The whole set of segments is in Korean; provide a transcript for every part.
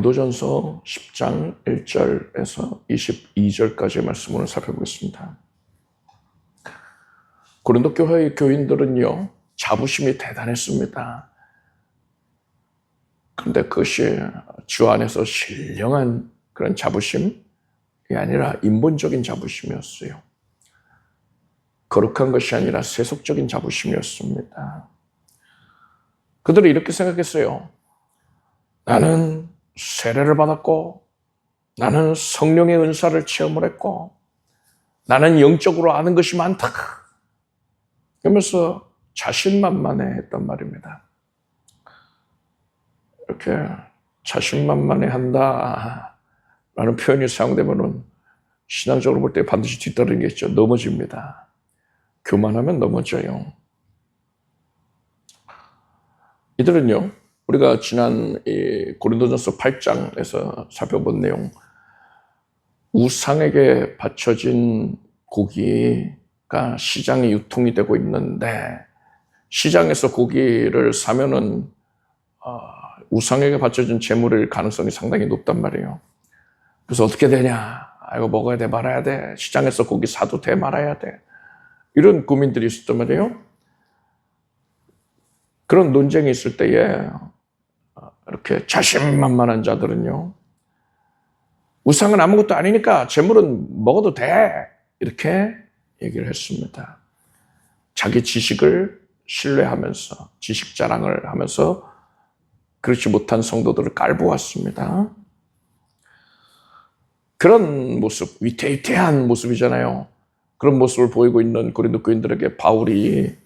고린도전서 10장 1절에서 22절까지의 말씀을 살펴보겠습니다. 고린도 교회의 교인들은요, 자부심이 대단했습니다. 그런데 그것이 주 안에서 신령한 그런 자부심이 아니라 인본적인 자부심이었어요. 거룩한 것이 아니라 세속적인 자부심이었습니다. 그들은 이렇게 생각했어요. 나는 세례를 받았고, 나는 성령의 은사를 체험을 했고, 나는 영적으로 아는 것이 많다. 그러면서 자신만만해 했단 말입니다. 이렇게 자신만만해 한다 라는 표현이 사용되면 신앙적으로 볼 때 반드시 뒤따르는 게 있죠. 넘어집니다. 교만하면 넘어져요. 이들은요, 우리가 지난 고린도전서 8장에서 살펴본 내용, 우상에게 바쳐진 고기가 시장에 유통이 되고 있는데, 시장에서 고기를 사면은 우상에게 바쳐진 재물일 가능성이 상당히 높단 말이에요. 그래서 어떻게 되냐? 이거 먹어야 돼, 말아야 돼. 시장에서 고기 사도 돼, 말아야 돼. 이런 고민들이 있었단 말이에요. 그런 논쟁이 있을 때에 이렇게 자신만만한 자들은요, 우상은 아무것도 아니니까 재물은 먹어도 돼, 이렇게 얘기를 했습니다. 자기 지식을 신뢰하면서 지식 자랑을 하면서 그렇지 못한 성도들을 깔보았습니다. 그런 모습, 위태위태한 모습이잖아요. 그런 모습을 보이고 있는 고린도 교인들에게 바울이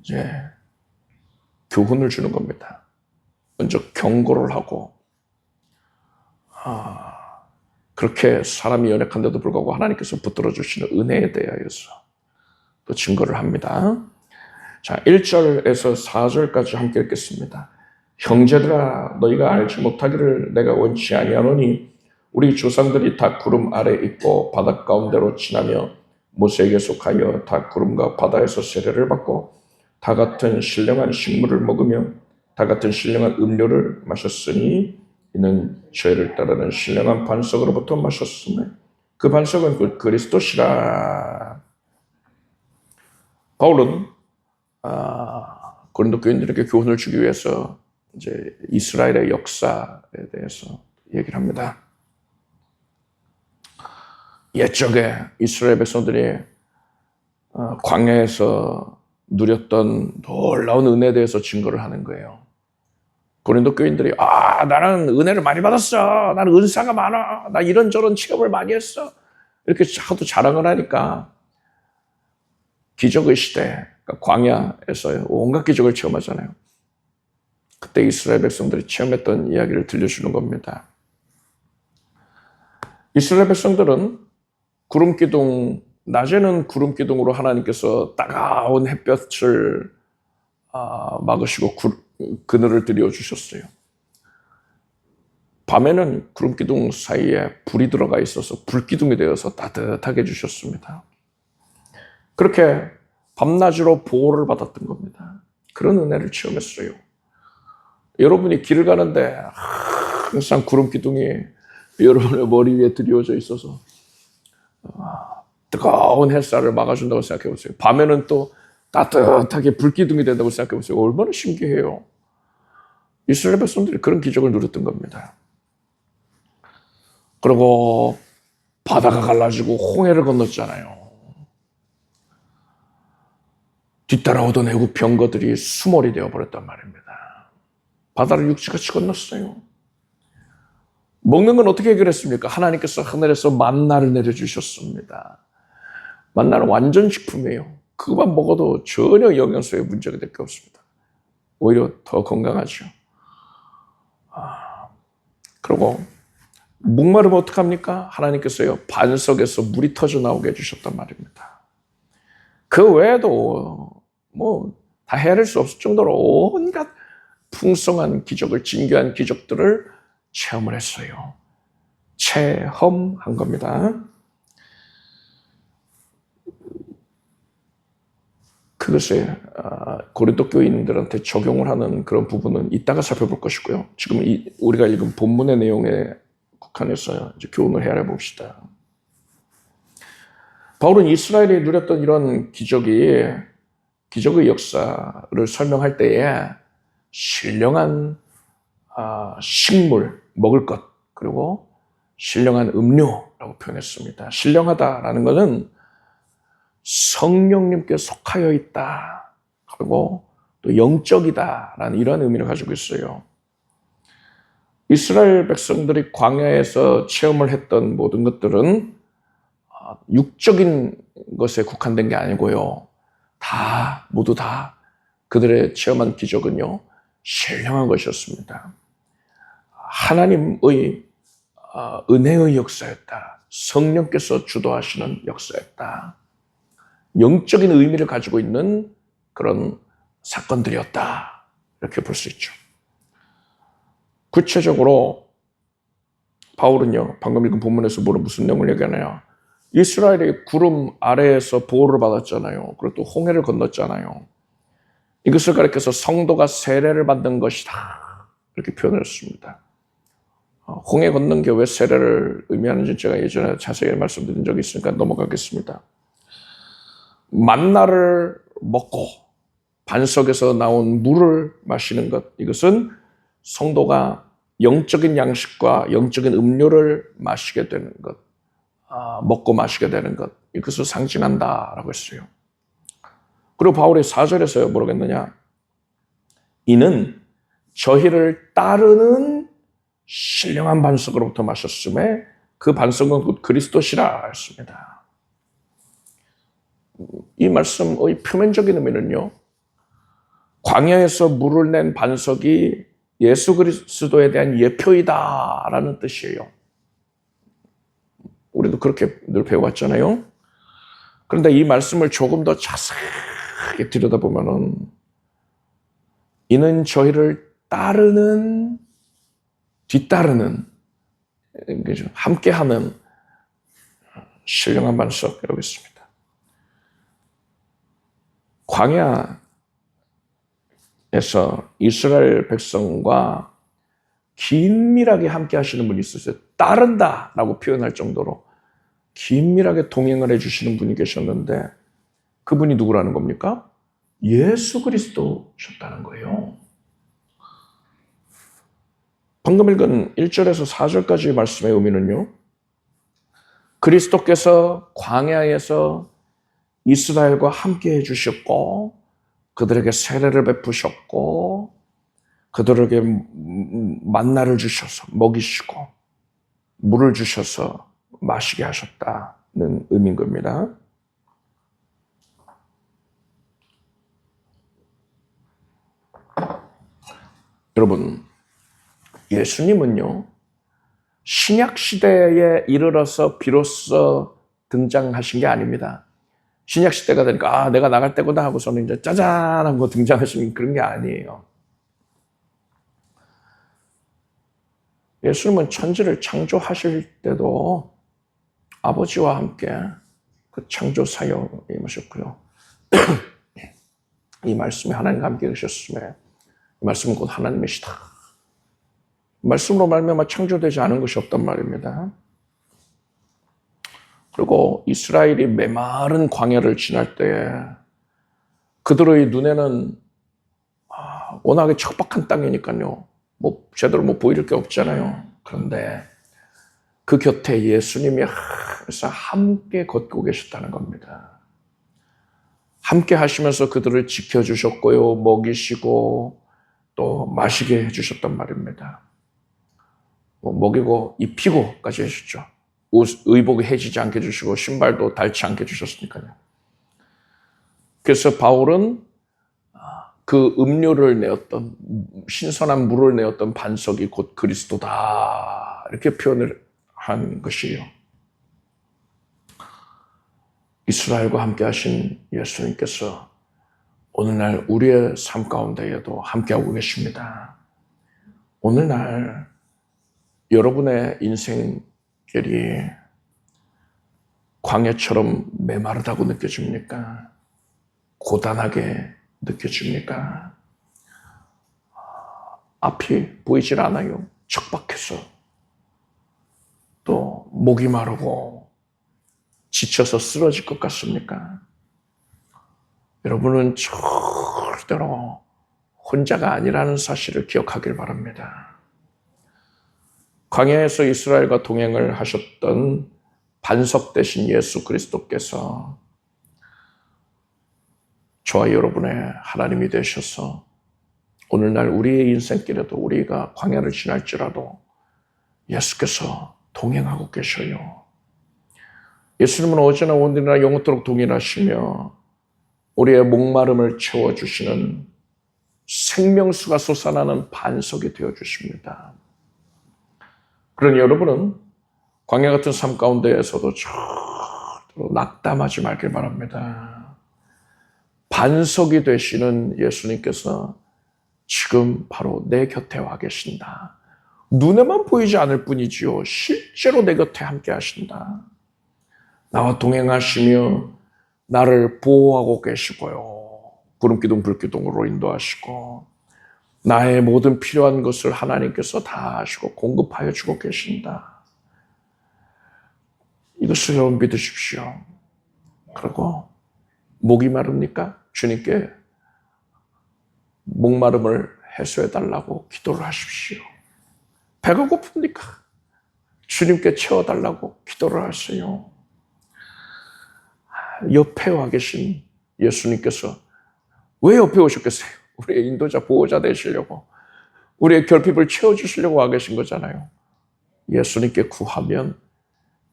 이제 교훈을 주는 겁니다. 먼저 경고를 하고, 그렇게 사람이 연약한데도 불구하고 하나님께서 붙들어 주시는 은혜에 대하여서 또 증거를 합니다. 자, 1절에서 4절까지 함께 읽겠습니다. 형제들아, 너희가 알지 못하기를 내가 원치 아니하노니 우리 조상들이 다 구름 아래 있고 바다 가운데로 지나며 모세에게 속하여 다 구름과 바다에서 세례를 받고 다 같은 신령한 식물을 먹으며 다 같은 신령한 음료를 마셨으니 이는 죄를 따르는 신령한 반석으로부터 마셨으며 그 반석은 그 그리스도시라. 바울은 고린도 교인들에게 교훈을 주기 위해서 이제 이스라엘의 역사에 대해서 얘기를 합니다. 옛적에 이스라엘 백성들이 광야에서 누렸던 놀라운 은혜에 대해서 증거를 하는 거예요. 고린도 교인들이 나는 은혜를 많이 받았어. 나는 은사가 많아. 나 이런저런 체험을 많이 했어. 이렇게 하도 자랑을 하니까 기적의 시대, 그러니까 광야에서 온갖 기적을 체험하잖아요. 그때 이스라엘 백성들이 체험했던 이야기를 들려주는 겁니다. 이스라엘 백성들은 구름기둥, 낮에는 구름기둥으로 하나님께서 따가운 햇볕을 막으시고 그늘을 드려주셨어요. 밤에는 구름기둥 사이에 불이 들어가 있어서 불기둥이 되어서 따뜻하게 해주셨습니다. 그렇게 밤낮으로 보호를 받았던 겁니다. 그런 은혜를 체험했어요. 여러분이 길을 가는데 항상 구름기둥이 여러분의 머리 위에 드리워져 있어서 뜨거운 햇살을 막아준다고 생각해 보세요. 밤에는 또 따뜻하게 불기둥이 된다고 생각해 보세요. 얼마나 신기해요. 이스라엘 백성들이 그런 기적을 누렸던 겁니다. 그리고 바다가 갈라지고 홍해를 건넜잖아요. 뒤따라오던 애국 병거들이 수몰이 되어버렸단 말입니다. 바다를 육지같이 건넜어요. 먹는 건 어떻게 해결했습니까? 하나님께서 하늘에서 만나를 내려주셨습니다. 만나는 완전 식품이에요. 그것만 먹어도 전혀 영양소에 문제가 될 게 없습니다. 오히려 더 건강하죠. 그리고 목마르면 어떡합니까? 하나님께서요, 반석에서 물이 터져 나오게 해주셨단 말입니다. 그 외에도 다 헤아릴 수 없을 정도로 온갖 풍성한 기적을, 진귀한 기적들을 체험을 했어요. 체험한 겁니다. 그것에 고린도 교인들한테 적용을 하는 그런 부분은 이따가 살펴볼 것이고요. 지금 우리가 읽은 본문의 내용에 국한해서 이제 교훈을 헤아려 봅시다. 바울은 이스라엘이 누렸던 이런 기적의 역사를 설명할 때에 신령한 식물, 먹을 것, 그리고 신령한 음료라고 표현했습니다. 신령하다라는 것은 성령님께 속하여 있다, 그리고 또 영적이다라는 이런 의미를 가지고 있어요. 이스라엘 백성들이 광야에서 체험을 했던 모든 것들은 육적인 것에 국한된 게 아니고요. 모두 다 그들의 체험한 기적은요, 신령한 것이었습니다. 하나님의 은혜의 역사였다. 성령께서 주도하시는 역사였다. 영적인 의미를 가지고 있는 그런 사건들이었다. 이렇게 볼 수 있죠. 구체적으로 바울은요, 방금 읽은 본문에서 무슨 내용을 얘기하나요? 이스라엘이 구름 아래에서 보호를 받았잖아요. 그리고 또 홍해를 건넜잖아요. 이것을 가리켜서 성도가 세례를 받는 것이다, 이렇게 표현을 했습니다. 홍해 건넌 게 왜 세례를 의미하는지 제가 예전에 자세히 말씀드린 적이 있으니까 넘어가겠습니다. 만나를 먹고 반석에서 나온 물을 마시는 것, 이것은 성도가 영적인 양식과 영적인 음료를 마시게 되는 것, 먹고 마시게 되는 것, 이것을 상징한다라고 했어요. 그리고 바울이 4절에서 뭐라고 했느냐? 이는 저희를 따르는 신령한 반석으로부터 마셨음에 그 반석은 곧 그리스도시라 했습니다. 이 말씀의 표면적인 의미는요, 광야에서 물을 낸 반석이 예수 그리스도에 대한 예표이다라는 뜻이에요. 우리도 그렇게 늘 배워왔잖아요. 그런데 이 말씀을 조금 더 자세하게 들여다보면은, 이는 저희를 뒤따르는, 함께하는 신령한 반석이라고 했습니다. 광야에서 이스라엘 백성과 긴밀하게 함께 하시는 분이 있었어요. 따른다라고 표현할 정도로 긴밀하게 동행을 해주시는 분이 계셨는데, 그분이 누구라는 겁니까? 예수 그리스도셨다는 거예요. 방금 읽은 1절에서 4절까지의 말씀의 의미는요, 그리스도께서 광야에서 이스라엘과 함께 해주셨고, 그들에게 세례를 베푸셨고, 그들에게 만나를 주셔서 먹이시고, 물을 주셔서 마시게 하셨다는 의미인 겁니다. 여러분, 예수님은요, 신약 시대에 이르러서 비로소 등장하신 게 아닙니다. 신약 시대가 되니까 내가 나갈 때구나 하고서는 이제 짜잔 하고 등장하시는 그런 게 아니에요. 예수님은 천지를 창조하실 때도 아버지와 함께 그 창조 사역에 임하셨고요. 이 말씀이 하나님과 함께 계셨음에 이 말씀은 곧 하나님이시다. 말씀으로 말미암아 창조되지 않은 것이 없단 말입니다. 그리고 이스라엘이 메마른 광야를 지날 때에 그들의 눈에는 워낙에 척박한 땅이니까요, 제대로 보일 게 없잖아요. 그런데 그 곁에 예수님이 항상 함께 걷고 계셨다는 겁니다. 함께 하시면서 그들을 지켜주셨고요, 먹이시고 또 마시게 해주셨단 말입니다. 먹이고 입히고까지 해주셨죠. 의복이 해지지 않게 해주시고 신발도 닳지 않게 해주셨으니까요. 그래서 바울은 그 음료를 내었던, 신선한 물을 내었던 반석이 곧 그리스도다, 이렇게 표현을 한 것이에요. 이스라엘과 함께 하신 예수님께서 오늘날 우리의 삶 가운데에도 함께하고 계십니다. 오늘날 여러분의 인생길이 광야처럼 메마르다고 느껴집니까? 고단하게 느껴집니까? 앞이 보이질 않아요. 척박해서. 또 목이 마르고 지쳐서 쓰러질 것 같습니까? 여러분은 절대로 혼자가 아니라는 사실을 기억하길 바랍니다. 광야에서 이스라엘과 동행을 하셨던 반석 되신 예수 그리스도께서 저와 여러분의 하나님이 되셔서 오늘날 우리의 인생길에도 우리가 광야를 지날지라도 예수께서 동행하고 계셔요. 예수님은 어제나 오늘이나 영원토록 동일하시며 우리의 목마름을 채워주시는 생명수가 솟아나는 반석이 되어주십니다. 그러니 여러분은 광야 같은 삶 가운데에서도 절대로 낙담하지 말길 바랍니다. 반석이 되시는 예수님께서 지금 바로 내 곁에 와 계신다. 눈에만 보이지 않을 뿐이지요. 실제로 내 곁에 함께 하신다. 나와 동행하시며 나를 보호하고 계시고요. 구름기둥 불기둥으로 인도하시고 나의 모든 필요한 것을 하나님께서 다 하시고 공급하여 주고 계신다. 이것을 여러분 믿으십시오. 그리고 목이 마릅니까? 주님께 목마름을 해소해달라고 기도를 하십시오. 배가 고픕니까? 주님께 채워달라고 기도를 하세요. 옆에 와 계신 예수님께서 왜 옆에 오셨겠어요? 우리의 인도자, 보호자 되시려고, 우리의 결핍을 채워주시려고 와 계신 거잖아요. 예수님께 구하면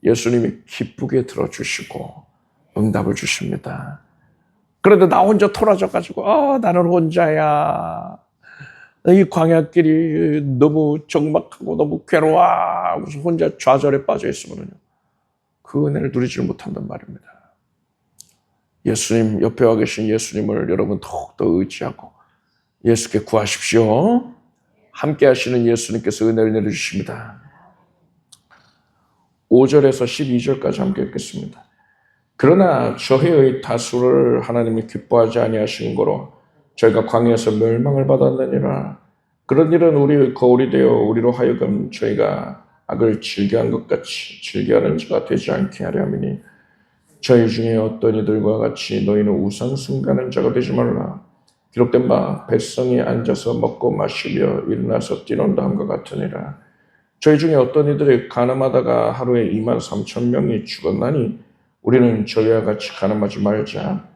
예수님이 기쁘게 들어주시고 응답을 주십니다. 그런데 나 혼자 토라져가지고 나는 혼자야. 이 광야길이 너무 적막하고 너무 괴로워 하고서 혼자 좌절에 빠져 있으면 그 은혜를 누리지 못한단 말입니다. 예수님, 옆에 와 계신 예수님을 여러분 더욱더 의지하고 예수께 구하십시오. 함께 하시는 예수님께서 은혜를 내려주십니다. 5절에서 12절까지 함께 읽겠습니다. 그러나 저희의 다수를 하나님이 기뻐하지 아니하시는 거로 저희가 광야에서 멸망을 받았느니라. 그런 일은 우리의 거울이 되어 우리로 하여금 저희가 악을 즐겨한 것 같이 즐겨하는 자가 되지 않게 하려 함이니 저희 중에 어떤 이들과 같이 너희는 우상 숭배하는 자가 되지 말라. 기록된 바 백성이 앉아서 먹고 마시며 일어나서 뛰논다 함과 같으니라. 저희 중에 어떤 이들이 가늠하다가 하루에 23,000명이 죽었나니 우리는 저희와 같이 가늠하지 말자.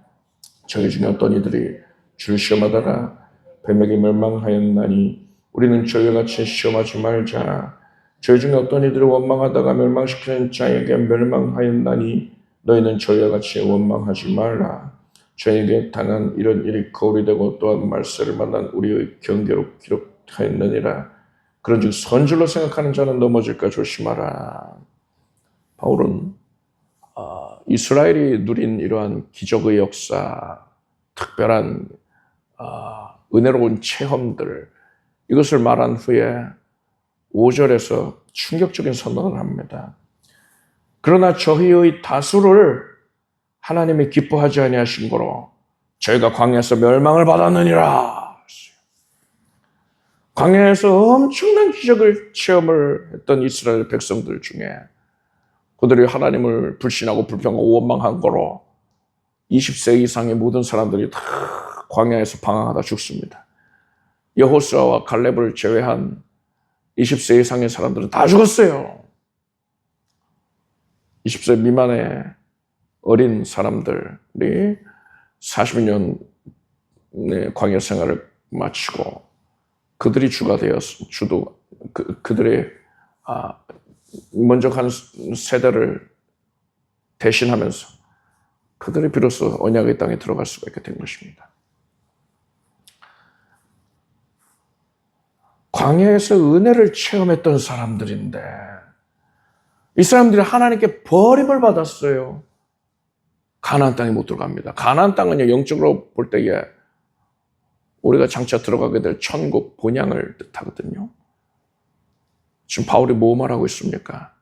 저희 중에 어떤 이들이 줄 시험하다가 뱀에게 멸망하였나니 우리는 저희와 같이 시험하지 말자. 저희 중에 어떤 이들이 원망하다가 멸망시키는 자에게 멸망하였나니 너희는 저희와 같이 원망하지 말라. 저에게 당한 이런 일이 거울이 되고 또한 말세를 만난 우리의 경계로 기록하였느니라. 그런즉 선줄로 생각하는 자는 넘어질까 조심하라. 바울은 이스라엘이 누린 이러한 기적의 역사, 특별한 은혜로운 체험들, 이것을 말한 후에 5절에서 충격적인 선언을 합니다. 그러나 저희의 다수를 하나님이 기뻐하지 아니하신 거로 저희가 광야에서 멸망을 받았느니라. 광야에서 엄청난 기적을 체험을 했던 이스라엘 백성들 중에 그들이 하나님을 불신하고 불평하고 원망한 거로 20세 이상의 모든 사람들이 다 광야에서 방황하다 죽습니다. 여호수아와 갈렙을 제외한 20세 이상의 사람들은 다 죽었어요. 20세 미만의 어린 사람들이 40년의 광야 생활을 마치고 그들이 주가 되어서 그들의 먼저 간 세대를 대신하면서 그들이 비로소 언약의 땅에 들어갈 수가 있게 된 것입니다. 광야에서 은혜를 체험했던 사람들인데 이 사람들이 하나님께 버림을 받았어요. 가나안 땅에 못 들어갑니다. 가나안 땅은요, 영적으로 볼 때에 우리가 장차 들어가게 될 천국 본향을 뜻하거든요. 지금 바울이 뭐 말하고 있습니까?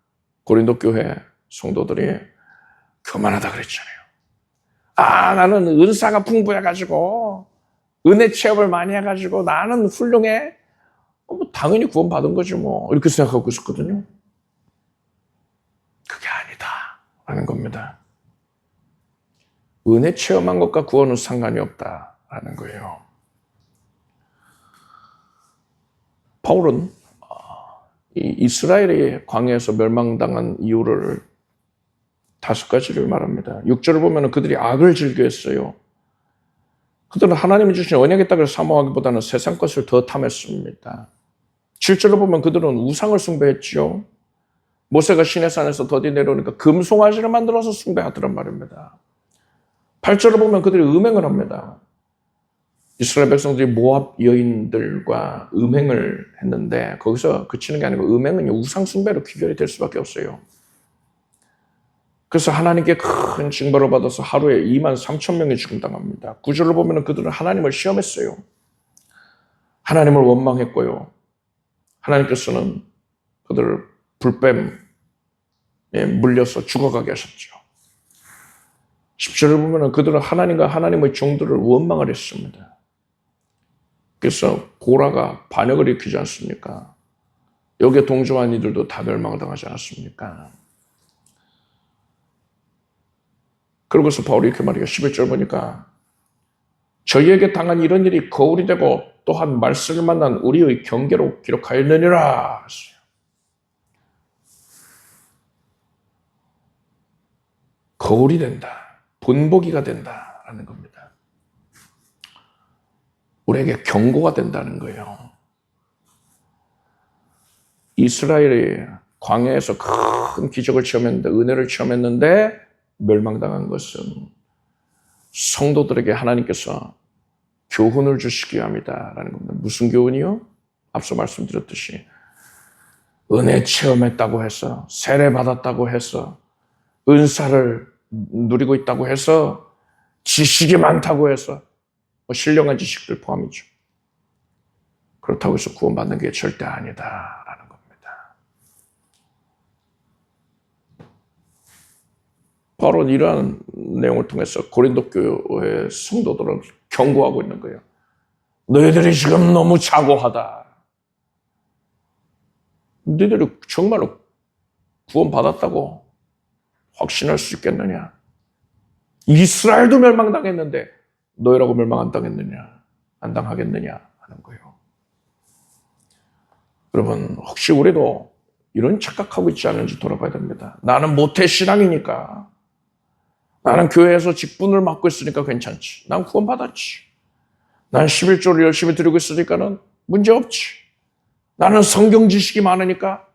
고린도 교회 성도들이 교만하다 그랬잖아요. 나는 은사가 풍부해가지고 은혜 체험을 많이 해가지고 나는 훌륭해. 뭐 당연히 구원받은 거지 뭐. 이렇게 생각하고 있었거든요. 그게 아니다 라는 겁니다. 은혜 체험한 것과 구원은 상관이 없다라는 거예요. 바울은 이 이스라엘이 광야에서 멸망당한 이유를 5가지를 말합니다. 6절을 보면 그들이 악을 즐겨했어요. 그들은 하나님이 주신 언약의 땅을 사모하기보다는 세상 것을 더 탐했습니다. 7절로 보면 그들은 우상을 숭배했지요. 모세가 시내산에서 더디 내려오니까 금송아지를 만들어서 숭배하더란 말입니다. 8절을 보면 그들이 음행을 합니다. 이스라엘 백성들이 모압 여인들과 음행을 했는데 거기서 그치는 게 아니고 음행은 우상 숭배로 귀결이 될 수밖에 없어요. 그래서 하나님께 큰 징벌을 받아서 하루에 23,000명이 죽임당합니다. 9절을 보면 그들은 하나님을 시험했어요. 하나님을 원망했고요. 하나님께서는 그들을 불뱀에 물려서 죽어가게 하셨죠. 10절을 보면 그들은 하나님과 하나님의 종들을 원망을 했습니다. 그래서 고라가 반역을 일으키지 않습니까? 여기에 동조한 이들도 다 멸망을 당하지 않았습니까? 그러고서 바울이 이렇게 말해요. 11절 보니까 저희에게 당한 이런 일이 거울이 되고 또한 말씀을 만난 우리의 경계로 기록하였느니라. 거울이 된다. 본보기가 된다라는 겁니다. 우리에게 경고가 된다는 거예요. 이스라엘이 광야에서 큰 기적을 체험했는데 은혜를 체험했는데 멸망당한 것은 성도들에게 하나님께서 교훈을 주시기 위함이다라는 겁니다. 무슨 교훈이요? 앞서 말씀드렸듯이 은혜 체험했다고 해서 세례받았다고 해서 은사를 누리고 있다고 해서 지식이 많다고 해서 신령한 지식들 포함이죠. 그렇다고 해서 구원받는 게 절대 아니다라는 겁니다. 바로 이러한 내용을 통해서 고린도 교회 성도들은 경고하고 있는 거예요. 너희들이 지금 너무 자고하다. 너희들이 정말로 구원받았다고 확신할 수 있겠느냐? 이스라엘도 멸망당했는데 너희라고 멸망 안 당했느냐? 안 당하겠느냐? 하는 거예요. 여러분 혹시 우리도 이런 착각하고 있지 않은지 돌아봐야 됩니다. 나는 모태신앙이니까 나는 교회에서 직분을 맡고 있으니까 괜찮지. 난 구원받았지. 난 11조를 열심히 드리고 있으니까는 문제없지. 나는 성경 지식이 많으니까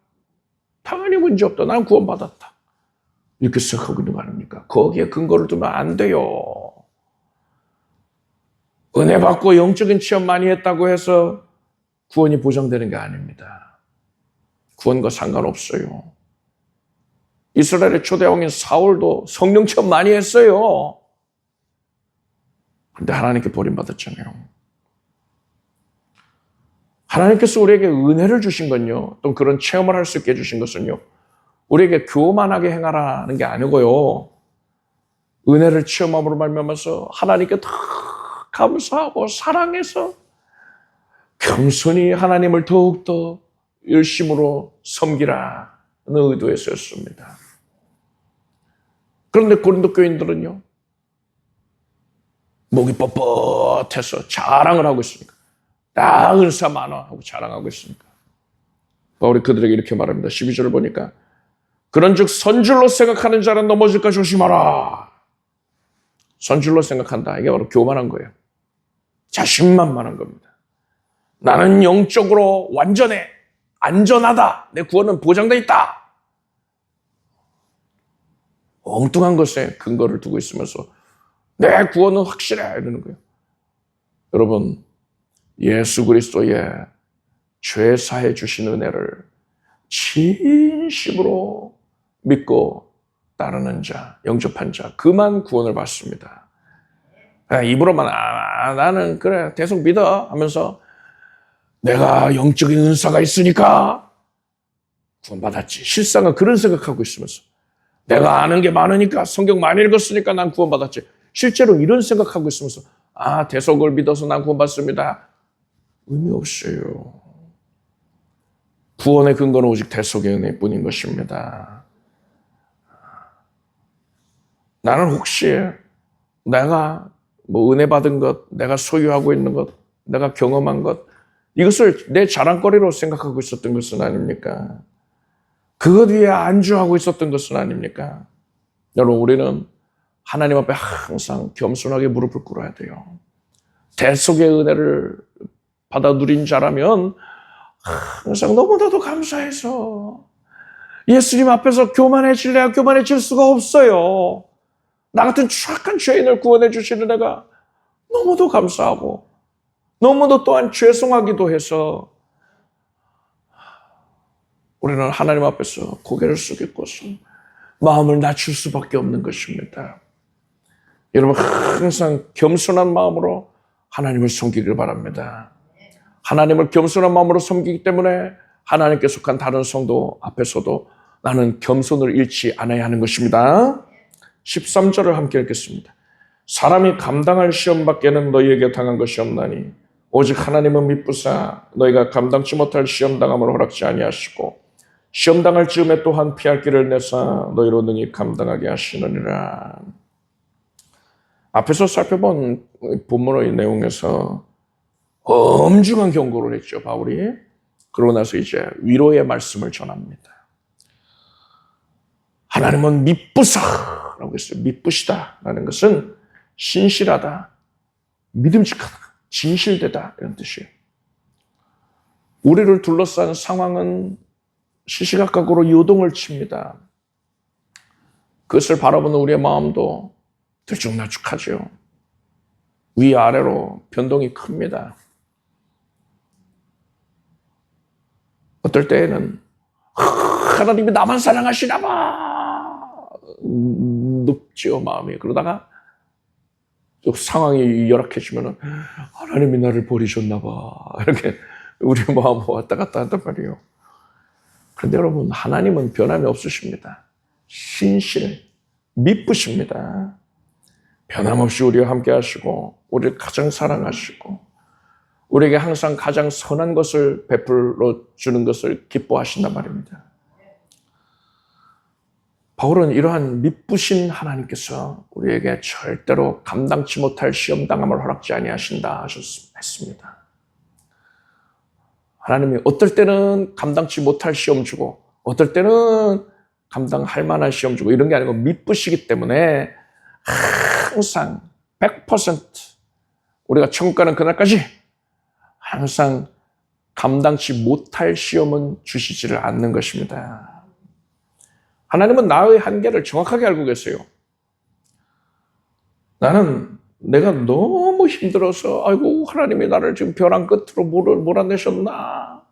당연히 문제없다. 난 구원받았다. 이렇게 생각하고 있는 거 아닙니까? 거기에 근거를 두면 안 돼요. 은혜 받고 영적인 체험 많이 했다고 해서 구원이 보장되는 게 아닙니다. 구원과 상관없어요. 이스라엘의 초대왕인 사울도 성령 체험 많이 했어요. 그런데 하나님께 버림받았잖아요. 하나님께서 우리에게 은혜를 주신 건요, 또 그런 체험을 할 수 있게 해주신 것은요, 우리에게 교만하게 행하라는 게 아니고요, 은혜를 체험함으로 말미암아서 하나님께 다 감사하고 사랑해서 겸손히 하나님을 더욱더 열심으로 섬기라는 의도에서였습니다. 그런데 고린도 교인들은요, 목이 뻣뻣해서 자랑을 하고 있으니까, 나 은사 많아 하고 자랑하고 있으니까 바울이 그들에게 이렇게 말합니다. 12절을 보니까 그런즉 선줄로 생각하는 자는 넘어질까 조심하라. 선줄로 생각한다. 이게 바로 교만한 거예요. 자신만만한 겁니다. 나는 영적으로 완전해. 안전하다. 내 구원은 보장돼 있다. 엉뚱한 것에 근거를 두고 있으면서 내 구원은 확실해 이러는 거예요. 여러분, 예수 그리스도의 죄 사해 주신 은혜를 진심으로 믿고 따르는 자, 영접한 자, 그만 구원을 받습니다. 입으로만 나는 그래 계속 믿어 하면서 내가 영적인 은사가 있으니까 구원받았지. 실상은 그런 생각하고 있으면서 내가 아는 게 많으니까 성경 많이 읽었으니까 난 구원받았지. 실제로 이런 생각하고 있으면서 대속을 믿어서 난 구원받습니다. 의미 없어요. 구원의 근거는 오직 대속의 은혜뿐인 것입니다. 나는 혹시 내가 은혜 받은 것, 내가 소유하고 있는 것, 내가 경험한 것, 이것을 내 자랑거리로 생각하고 있었던 것은 아닙니까? 그것 위에 안주하고 있었던 것은 아닙니까? 여러분, 우리는 하나님 앞에 항상 겸손하게 무릎을 꿇어야 돼요. 대속의 은혜를 받아 누린 자라면 항상 너무나도 감사해서 예수님 앞에서 교만해질래야 교만해질 수가 없어요. 나 같은 추악한 죄인을 구원해 주시는 애가 너무도 감사하고 너무도 또한 죄송하기도 해서 우리는 하나님 앞에서 고개를 숙이고서 마음을 낮출 수밖에 없는 것입니다. 여러분, 항상 겸손한 마음으로 하나님을 섬기길 바랍니다. 하나님을 겸손한 마음으로 섬기기 때문에 하나님께 속한 다른 성도 앞에서도 나는 겸손을 잃지 않아야 하는 것입니다. 13절을 함께 읽겠습니다. 사람이 감당할 시험밖에는 너희에게 당한 것이 없나니 오직 하나님은 미쁘사 너희가 감당치 못할 시험당함을 허락지 아니하시고 시험당할 즈음에 또한 피할 길을 내사 너희로 능히 감당하게 하시느니라. 앞에서 살펴본 본문의 내용에서 엄중한 경고를 했죠, 바울이. 그러고 나서 이제 위로의 말씀을 전합니다. 하나님은 미쁘사라고 했어요. 미쁘시다라는 것은 신실하다, 믿음직하다, 진실되다 이런 뜻이에요. 우리를 둘러싼 상황은 시시각각으로 요동을 칩니다. 그것을 바라보는 우리의 마음도 들쭉날쭉하죠. 위아래로 변동이 큽니다. 어떨 때에는 하나님이 나만 사랑하시나 봐 높지요, 마음이. 그러다가 또 상황이 열악해지면 하나님이 나를 버리셨나 봐 이렇게 우리 마음 왔다 갔다 한단 말이에요. 그런데 여러분, 하나님은 변함이 없으십니다. 신실, 미쁘십니다. 변함없이 우리와 함께 하시고 우리를 가장 사랑하시고 우리에게 항상 가장 선한 것을 베풀어 주는 것을 기뻐하신단 말입니다. 바울은 이러한 미쁘신 하나님께서 우리에게 절대로 감당치 못할 시험당함을 허락지 아니하신다 하셨습니다. 하나님이 어떨 때는 감당치 못할 시험 주고 어떨 때는 감당할 만한 시험 주고 이런 게 아니고 미쁘시기 때문에 항상 100% 우리가 천국 가는 그날까지 항상 감당치 못할 시험은 주시지를 않는 것입니다. 하나님은 나의 한계를 정확하게 알고 계세요. 나는 내가 너무 힘들어서 아이고 하나님이 나를 지금 벼랑 끝으로 몰아내셨나,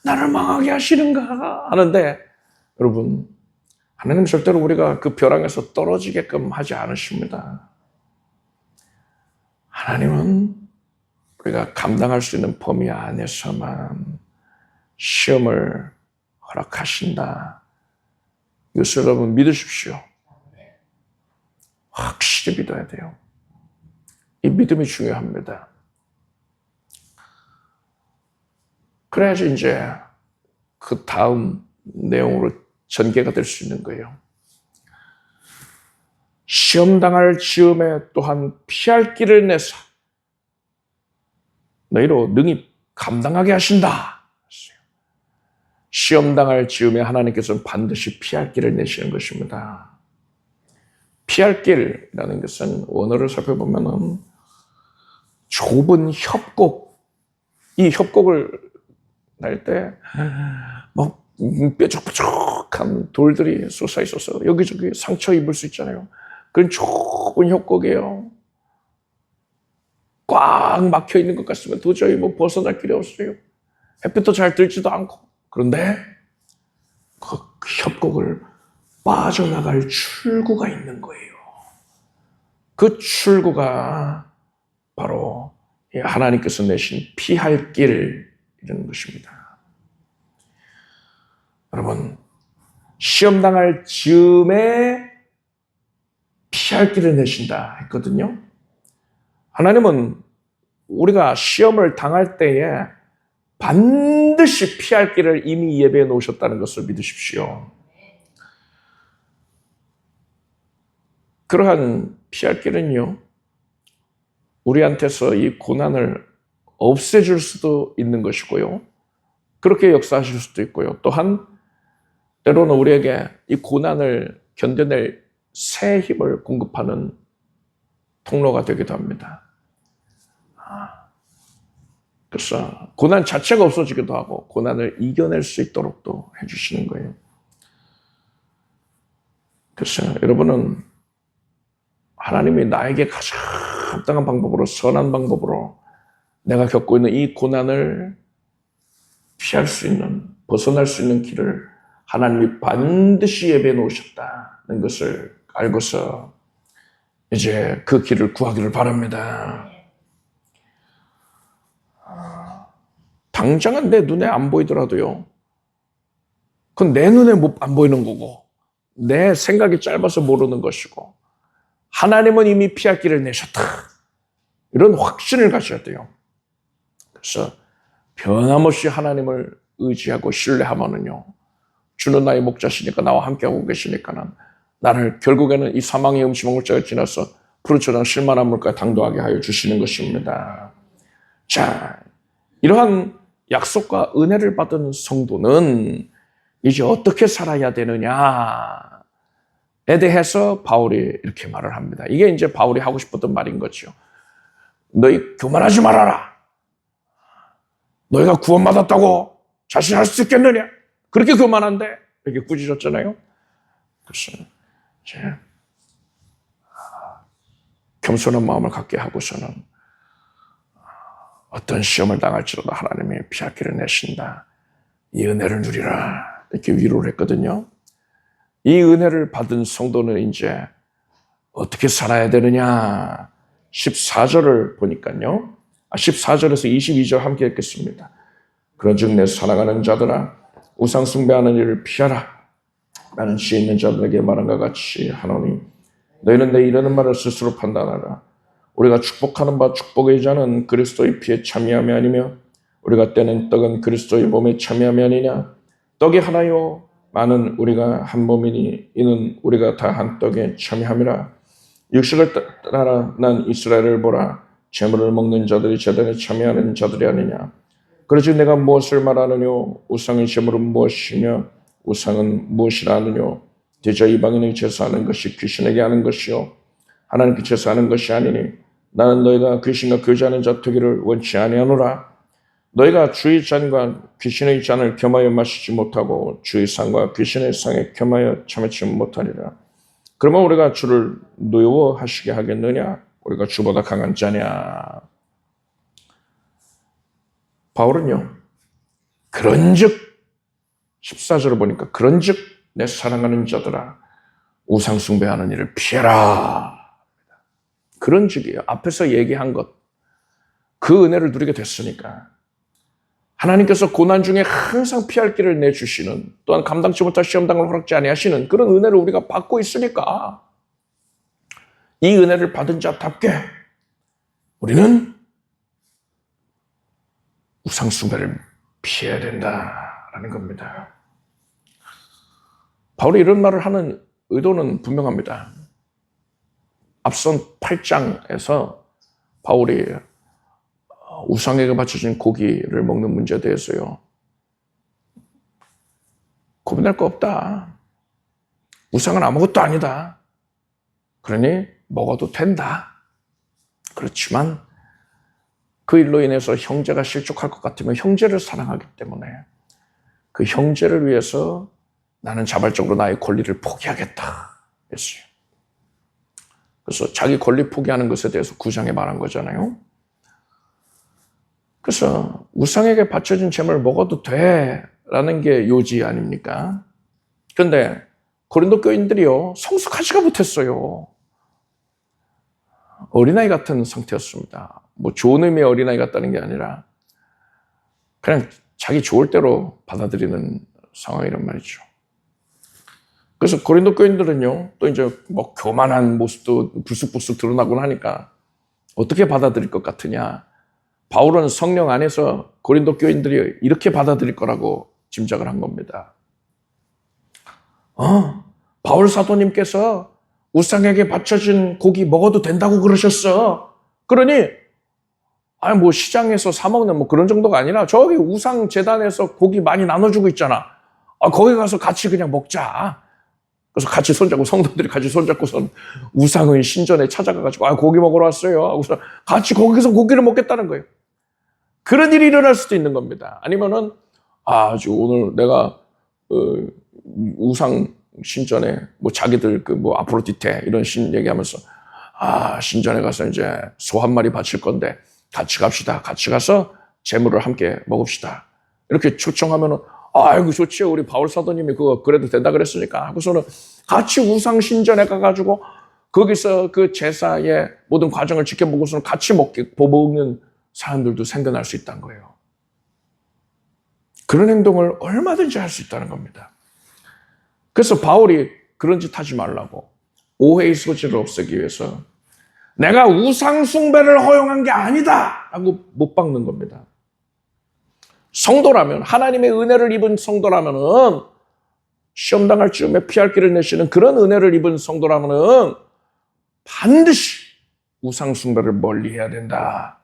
나를 망하게 하시는가 하는데, 여러분, 하나님 절대로 우리가 그 벼랑에서 떨어지게끔 하지 않으십니다. 하나님은 우리가 감당할 수 있는 범위 안에서만 시험을 허락하신다. 이것을 여러분 믿으십시오. 확실히 믿어야 돼요. 이 믿음이 중요합니다. 그래야지 이제 그 다음 내용으로 전개가 될 수 있는 거예요. 시험당할 즈음에 또한 피할 길을 내사 너희로 능히 감당하게 하신다. 시험당할 즈음에 하나님께서는 반드시 피할 길을 내시는 것입니다. 피할 길이라는 것은 원어를 살펴보면 좁은 협곡, 이 협곡을 날 때 막 뾰족뾰족한 돌들이 솟아 있어서 여기저기 상처 입을 수 있잖아요. 그런 좁은 협곡이에요. 꽉 막혀 있는 것 같으면 도저히 벗어날 길이 없어요. 햇빛도 잘 들지도 않고. 그런데 그 협곡을 빠져나갈 출구가 있는 거예요. 그 출구가 바로 하나님께서 내신 피할 길이라는 것입니다. 여러분, 시험당할 즈음에 피할 피할 길을 내신다 했거든요. 하나님은 우리가 시험을 당할 때에 반드시 피할 길을 이미 예배해 놓으셨다는 것을 믿으십시오. 그러한 피할 길은요, 우리한테서 이 고난을 없애줄 수도 있는 것이고요. 그렇게 역사하실 수도 있고요. 또한 때로는 우리에게 이 고난을 견뎌낼 새 힘을 공급하는 통로가 되기도 합니다. 그래서 고난 자체가 없어지기도 하고 고난을 이겨낼 수 있도록도 해주시는 거예요. 그래서 여러분은 하나님이 나에게 가장 합당한 방법으로, 선한 방법으로 내가 겪고 있는 이 고난을 피할 수 있는, 벗어날 수 있는 길을 하나님이 반드시 예배해 놓으셨다는 것을 알고서 이제 그 길을 구하기를 바랍니다. 당장은 내 눈에 안 보이더라도요, 그건 내 눈에 안 보이는 거고 내 생각이 짧아서 모르는 것이고 하나님은 이미 피할 길을 내셨다, 이런 확신을 가져야 돼요. 그래서 변함없이 하나님을 의지하고 신뢰하면은요, 주는 나의 목자시니까 나와 함께하고 계시니까는 나를 결국에는 이 사망의 음침한 물자가 지나서 푸르초장 실만한 물가에 당도하게 하여 주시는 것입니다. 자, 이러한 약속과 은혜를 받은 성도는 이제 어떻게 살아야 되느냐에 대해서 바울이 이렇게 말을 합니다. 이게 이제 바울이 하고 싶었던 말인 거죠. 너희 교만하지 말아라. 너희가 구원받았다고 자신할 수 있겠느냐? 그렇게 교만한데? 이렇게 꾸짖었잖아요. 그래서 이제 겸손한 마음을 갖게 하고서는 어떤 시험을 당할지라도 하나님이 피할 길을 내신다, 이 은혜를 누리라, 이렇게 위로를 했거든요. 이 은혜를 받은 성도는 이제 어떻게 살아야 되느냐, 14절을 보니까요, 14절에서 22절 함께 읽겠습니다. 그런즉 내 사랑하는 자들아, 우상 숭배하는 일을 피하라. 나는 지혜 있는 자들에게 말한 것 같이 하노니 너희는 내 이르는 말을 스스로 판단하라. 우리가 축복하는 바 축복의 자는 그리스도의 피에 참여함이 아니며 우리가 떼는 떡은 그리스도의 몸에 참여함이 아니냐. 떡이 하나요 많은 우리가 한 몸이니 이는 우리가 다 한 떡에 참여함이라. 육식을 따라 난 이스라엘을 보라. 제물을 먹는 자들이 제단에 참여하는 자들이 아니냐. 그러지 내가 무엇을 말하느뇨. 우상의 제물은 무엇이며 우상은 무엇이라 하느뇨. 대저 이방인의 제사하는 것이 귀신에게 하는 것이요 하나님께 제사하는 것이 아니니 나는 너희가 귀신과 교제하는 자 되기를 원치 아니하노라. 너희가 주의 잔과 귀신의 잔을 겸하여 마시지 못하고 주의 상과 귀신의 상에 겸하여 참여치 못하리라. 그러면 우리가 주를 노여워하시게 하겠느냐? 우리가 주보다 강한 자냐? 바울은요, 그런즉 14절을 보니까 그런즉 내 사랑하는 자들아 우상 숭배하는 일을 피해라. 그런즉이에요. 앞에서 얘기한 것, 그 은혜를 누리게 됐으니까 하나님께서 고난 중에 항상 피할 길을 내주시는, 또한 감당치 못할 시험당을 허락지 아니하시는 그런 은혜를 우리가 받고 있으니까 이 은혜를 받은 자답게 우리는 우상 숭배를 피해야 된다라는 겁니다. 바울이 이런 말을 하는 의도는 분명합니다. 앞선 8장에서 바울이 우상에게 바쳐진 고기를 먹는 문제에 대해서요, 고민할 거 없다. 우상은 아무것도 아니다. 그러니 먹어도 된다. 그렇지만 그 일로 인해서 형제가 실족할 것 같으면 형제를 사랑하기 때문에 그 형제를 위해서 나는 자발적으로 나의 권리를 포기하겠다 했어요. 그래서 자기 권리 포기하는 것에 대해서 9장에 말한 거잖아요. 그래서 우상에게 바쳐진 제물을 먹어도 돼라는 게 요지 아닙니까? 그런데 고린도 교인들이요, 성숙하지가 못했어요. 어린아이 같은 상태였습니다. 뭐 좋은 의미의 어린아이 같다는 게 아니라 그냥 자기 좋을 대로 받아들이는 상황이란 말이죠. 그래서 고린도 교인들은요, 또 이제 뭐 교만한 모습도 불쑥불쑥 드러나곤 하니까 어떻게 받아들일 것 같으냐. 바울은 성령 안에서 고린도 교인들이 이렇게 받아들일 거라고 짐작을 한 겁니다. 바울 사도님께서 우상에게 바쳐진 고기 먹어도 된다고 그러셨어. 그러니 아니 뭐 시장에서 사 먹는 뭐 그런 정도가 아니라 저기 우상 재단에서 고기 많이 나눠주고 있잖아. 거기 가서 같이 그냥 먹자. 그래서 같이 손잡고 성도들이 같이 손잡고선 우상의 신전에 찾아가가지고 고기 먹으러 왔어요. 하고서 같이 거기서 고기를 먹겠다는 거예요. 그런 일이 일어날 수도 있는 겁니다. 아니면은 아주 오늘 내가 우상 신전에 뭐 자기들 그 뭐 아프로디테 이런 신 얘기하면서 신전에 가서 이제 소 한 마리 바칠 건데 같이 갑시다. 같이 가서 재물을 함께 먹읍시다. 이렇게 초청하면은 아이고 좋지요. 우리 바울 사도님이 그거 그래도 된다 그랬으니까 하고서는 같이 우상 신전에 가가지고 거기서 그 제사의 모든 과정을 지켜보고서는 같이 먹는 사람들도 생겨날 수 있다는 거예요. 그런 행동을 얼마든지 할 수 있다는 겁니다. 그래서 바울이 그런 짓 하지 말라고 오해의 소지를 없애기 위해서 내가 우상 숭배를 허용한 게 아니다 하고 못 박는 겁니다. 성도라면 하나님의 은혜를 입은 성도라면은 시험 당할 즈음에 피할 길을 내시는 그런 은혜를 입은 성도라면은 반드시 우상 숭배를 멀리해야 된다.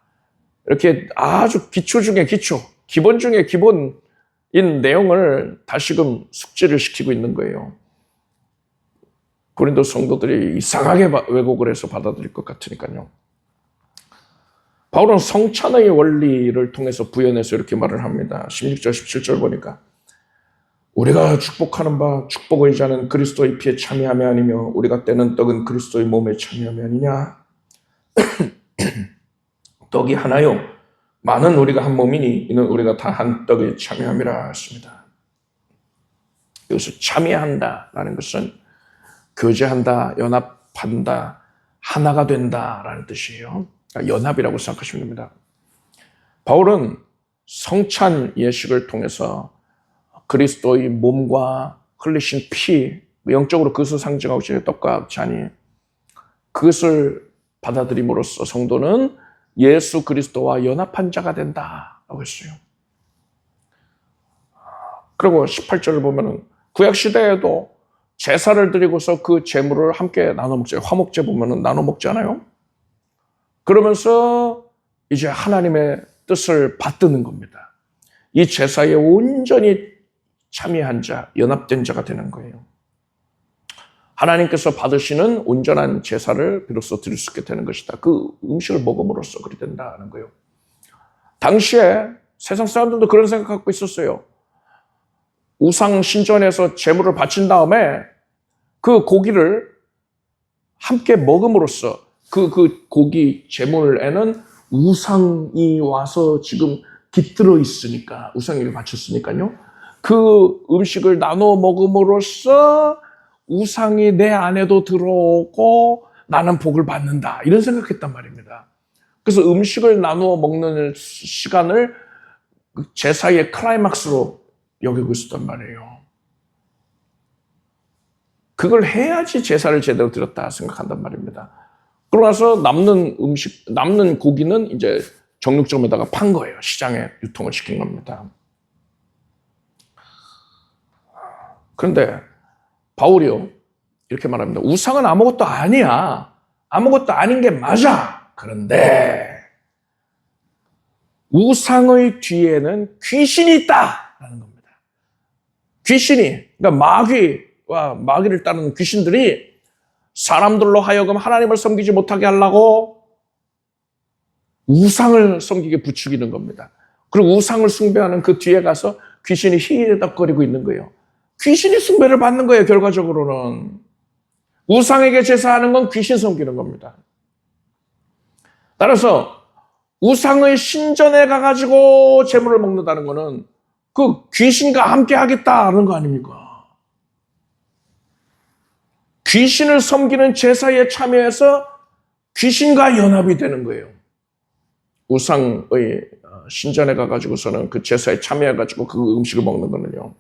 이렇게 아주 기초 중에 기초, 기본 중에 기본인 내용을 다시금 숙지를 시키고 있는 거예요. 고린도 성도들이 이상하게 왜곡을 해서 받아들일 것 같으니까요. 바울은 성찬의 원리를 통해서 부연해서 이렇게 말을 합니다. 16절, 17절 보니까 우리가 축복하는 바 축복의 자는 그리스도의 피에 참여함이 아니며 우리가 떼는 떡은 그리스도의 몸에 참여함이 아니냐. 떡이 하나요 많은 우리가 한 몸이니 이는 우리가 다 한 떡에 참여함이라 했습니다. 여기서 참여한다라는 것은 교제한다, 연합한다, 하나가 된다라는 뜻이에요. 연합이라고 생각하시면 됩니다. 바울은 성찬 예식을 통해서 그리스도의 몸과 흘리신 피, 영적으로 그것을 상징하고 있는 떡과 잔이 그것을 받아들임으로써 성도는 예수 그리스도와 연합한 자가 된다라고 했어요. 그리고 18절을 보면은 구약 시대에도 제사를 드리고서 그 제물을 함께 나눠 먹죠. 화목제 보면은 나눠 먹잖아요. 그러면서 이제 하나님의 뜻을 받드는 겁니다. 이 제사에 온전히 참여한 자, 연합된 자가 되는 거예요. 하나님께서 받으시는 온전한 제사를 비로소 드릴 수 있게 되는 것이다. 그 음식을 먹음으로써 그리 된다는 거예요. 당시에 세상 사람들도 그런 생각 갖고 있었어요. 우상 신전에서 제물을 바친 다음에 그 고기를 함께 먹음으로써 그 고기 제물에는 우상이 와서 지금 깃들어 있으니까 우상에게 바쳤으니까요. 그 음식을 나눠 먹음으로써 우상이 내 안에도 들어오고 나는 복을 받는다. 이런 생각했단 말입니다. 그래서 음식을 나누어 먹는 시간을 제사의 클라이막스로 여기고 있었단 말이에요. 그걸 해야지 제사를 제대로 드렸다 생각한단 말입니다. 그러고 나서 남는 고기는 이제 정육점에다가 판 거예요. 시장에 유통을 시킨 겁니다. 그런데 바울이요 이렇게 말합니다. 우상은 아무것도 아니야. 아무것도 아닌 게 맞아. 그런데 우상의 뒤에는 귀신이 있다라는 겁니다. 귀신이, 그러니까 마귀와 마귀를 따르는 귀신들이 사람들로 하여금 하나님을 섬기지 못하게 하려고 우상을 섬기게 부추기는 겁니다. 그리고 우상을 숭배하는 그 뒤에 가서 귀신이 히히덕거리고 있는 거예요. 귀신이 숭배를 받는 거예요. 결과적으로는 우상에게 제사하는 건 귀신 섬기는 겁니다. 따라서 우상의 신전에 가가지고 제물을 먹는다는 거는 그 귀신과 함께 하겠다는 거 아닙니까? 귀신을 섬기는 제사에 참여해서 귀신과 연합이 되는 거예요. 우상의 신전에 가가지고서는 그 제사에 참여해가지고 그 음식을 먹는 거는요.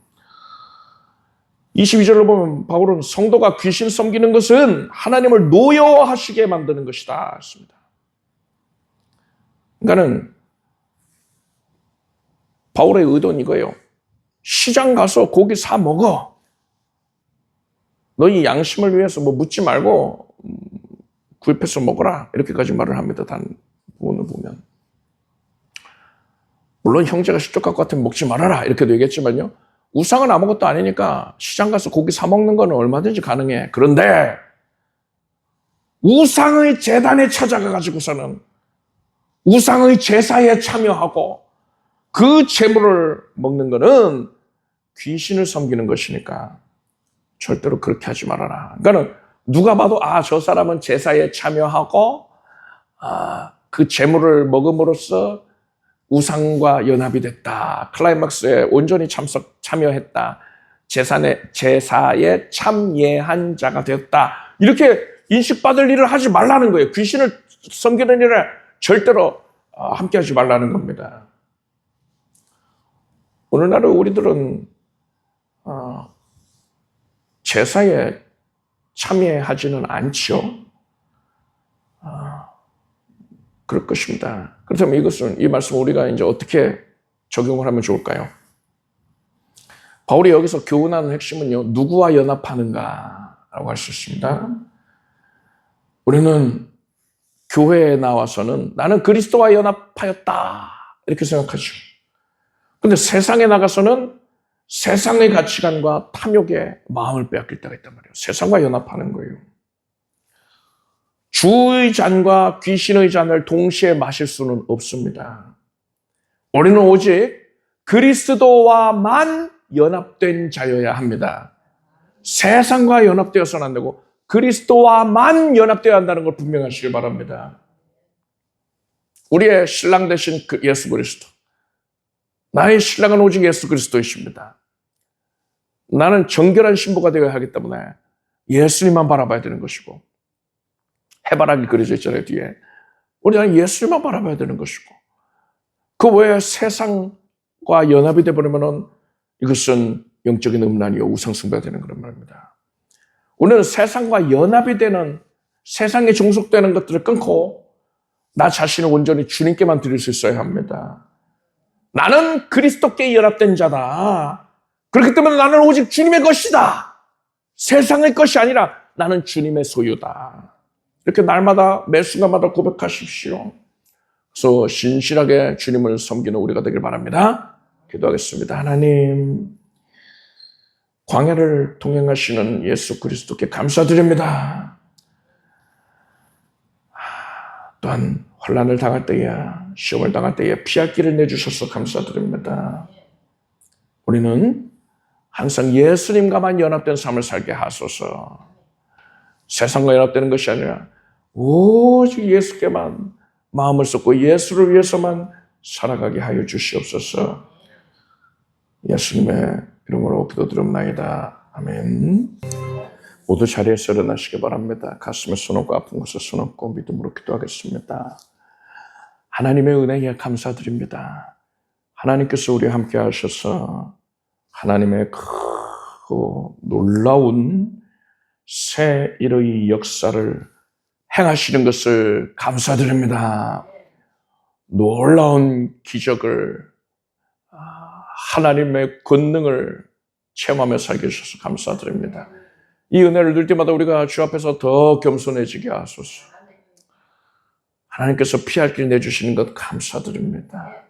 22절로 보면 바울은 성도가 귀신 섬기는 것은 하나님을 노여워하시게 만드는 것이다 했습니다. 그러니까는 바울의 의도는 이거예요. 시장 가서 고기 사 먹어. 너희 양심을 위해서 뭐 묻지 말고 구입해서 먹어라. 이렇게까지 말을 합니다. 단부분을 보면. 물론 형제가 식족 갖고 같으면 먹지 말아라. 이렇게도 얘기했지만요. 우상은 아무것도 아니니까 시장 가서 고기 사 먹는 건 얼마든지 가능해. 그런데 우상의 제단에 찾아가 가지고서는 우상의 제사에 참여하고 그 재물을 먹는 거는 귀신을 섬기는 것이니까 절대로 그렇게 하지 말아라. 그러니까 누가 봐도 저 사람은 제사에 참여하고 그 재물을 먹음으로써 우상과 연합이 됐다. 클라이막스에 온전히 참여했다. 제사에 참여한 자가 되었다. 이렇게 인식받을 일을 하지 말라는 거예요. 귀신을 섬기는 일을 절대로 함께 하지 말라는 겁니다. 오늘날의 우리들은 제사에 참여하지는 않죠. 그럴 것입니다. 그렇다면 이 말씀을 우리가 이제 어떻게 적용을 하면 좋을까요? 바울이 여기서 교훈하는 핵심은요, 누구와 연합하는가라고 할 수 있습니다. 우리는 교회에 나와서는 나는 그리스도와 연합하였다. 이렇게 생각하죠. 근데 세상에 나가서는 세상의 가치관과 탐욕에 마음을 빼앗길 때가 있단 말이에요. 세상과 연합하는 거예요. 주의 잔과 귀신의 잔을 동시에 마실 수는 없습니다. 우리는 오직 그리스도와만 연합된 자여야 합니다. 세상과 연합되어서는 안 되고 그리스도와만 연합되어야 한다는 걸 분명하시길 바랍니다. 우리의 신랑 되신 그 예수 그리스도. 나의 신랑은 오직 예수 그리스도이십니다. 나는 정결한 신부가 되어야 하기 때문에 예수님만 바라봐야 되는 것이고, 해바라기 그려져 있잖아요, 뒤에. 우리는 예수님만 바라봐야 되는 것이고, 그 외에 세상과 연합이 되어버리면 이것은 영적인 음란이요, 우상숭배가 되는 그런 말입니다. 우리는 세상과 연합이 되는, 세상에 종속되는 것들을 끊고 나 자신을 온전히 주님께만 드릴 수 있어야 합니다. 나는 그리스도께 연합된 자다. 그렇기 때문에 나는 오직 주님의 것이다. 세상의 것이 아니라 나는 주님의 소유다. 이렇게 날마다 매 순간마다 고백하십시오. 그래서 신실하게 주님을 섬기는 우리가 되길 바랍니다. 기도하겠습니다. 하나님, 광야를 통행하시는 예수 그리스도께 감사드립니다. 또한 환난을 당할 때에, 시험을 당할 때에 피할 길을 내주셔서 감사드립니다. 우리는 항상 예수님과만 연합된 삶을 살게 하소서. 세상과 연합되는 것이 아니라 오직 예수께만 마음을 쏟고 예수를 위해서만 살아가게 하여 주시옵소서. 예수님의 이름으로 기도드립나이다. 아멘. 모두 자리에서 일어나시기 바랍니다. 가슴에 손 얹고 아픈 곳에 손 얹고 믿음으로 기도하겠습니다. 하나님의 은혜에 감사드립니다. 하나님께서 우리와 함께 하셔서 하나님의 크고 놀라운 새 일의 역사를 행하시는 것을 감사드립니다. 놀라운 기적을, 하나님의 권능을 체험하며 살게 해주셔서 감사드립니다. 이 은혜를 늘 때마다 우리가 주 앞에서 더 겸손해지게 하소서. 하나님께서 피할 길 내주시는 것 감사드립니다.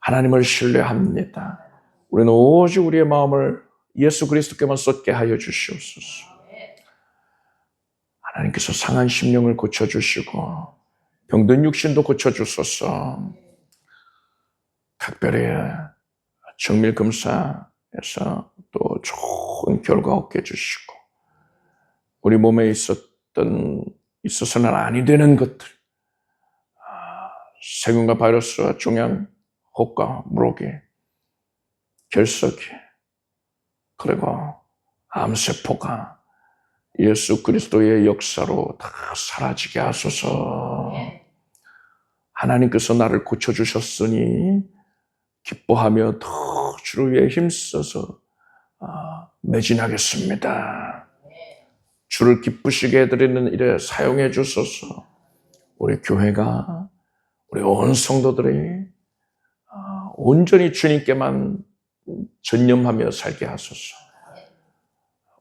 하나님을 신뢰합니다. 우리는 오직 우리의 마음을 예수 그리스도께만 쏟게 하여 주시옵소서. 하나님께서 상한 심령을 고쳐주시고 병든 육신도 고쳐주소서. 각별히 정밀검사에서 또 좋은 결과 얻게 해주시고 우리 몸에 있어서는 아니 되는 것들, 세균과 바이러스와 종양, 혹과 물혹이, 결석이, 그리고 암세포가 예수 그리스도의 역사로 다 사라지게 하소서. 하나님께서 나를 고쳐주셨으니 기뻐하며 더 주를 위해 힘써서 매진하겠습니다. 주를 기쁘시게 해드리는 일에 사용해 주소서. 우리 교회가, 우리 온 성도들이 온전히 주님께만 전념하며 살게 하소서.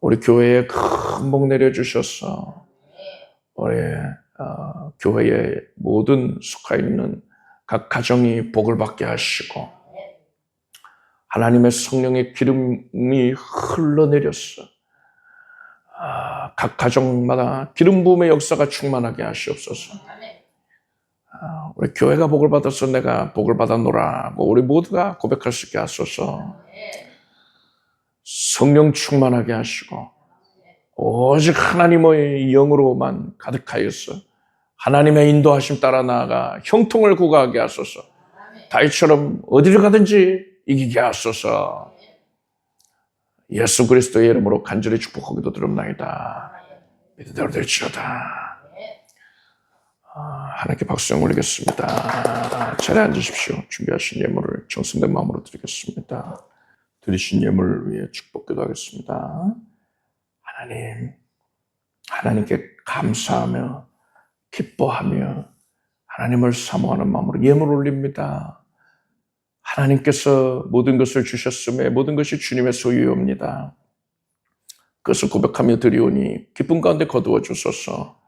우리 교회에 큰 복 내려주셔서 우리 교회의 모든 속해 있는 각 가정이 복을 받게 하시고 하나님의 성령의 기름이 흘러내렸어. 각 가정마다 기름 부음의 역사가 충만하게 하시옵소서. 우리 교회가 복을 받아서 내가 복을 받았노라 하고 우리 모두가 고백할 수 있게 하소서. 성령 충만하게 하시고 오직 하나님의 영으로만 가득하여서 하나님의 인도하심 따라 나아가 형통을 구가하게 하소서. 다윗처럼 어디를 가든지 이기게 하소서. 예수 그리스도의 이름으로 간절히 축복하기도 드립나이다. 믿음대로 될지어다. 하나님께 박수를 올리겠습니다. 자리에 앉으십시오. 준비하신 예물을 정성된 마음으로 드리겠습니다. 드리신 예물을 위해 축복기도 하겠습니다. 하나님께 감사하며 기뻐하며 하나님을 사모하는 마음으로 예물을 올립니다. 하나님께서 모든 것을 주셨음에 모든 것이 주님의 소유입니다. 그것을 고백하며 드리오니 기쁨 가운데 거두어 주소서.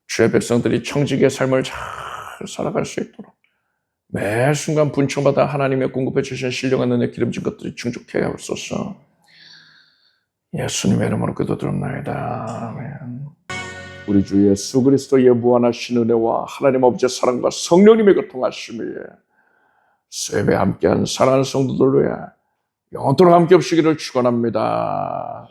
주의 백성들이 청지기의 삶을 잘 살아갈 수 있도록 매 순간 분초마다 하나님의 공급해 주신 신령한 은혜 기름진 것들이 충족해 하옵소서. 예수님의 이름으로 기도드립나이다. 아멘. 우리 주 예수 그리스도의 무한하신 은혜와 하나님 아버지의 사랑과 성령님의 교통하심을 세배 함께한 사랑하는 성도들 위해 영원토록 함께 없으기를 축원합니다.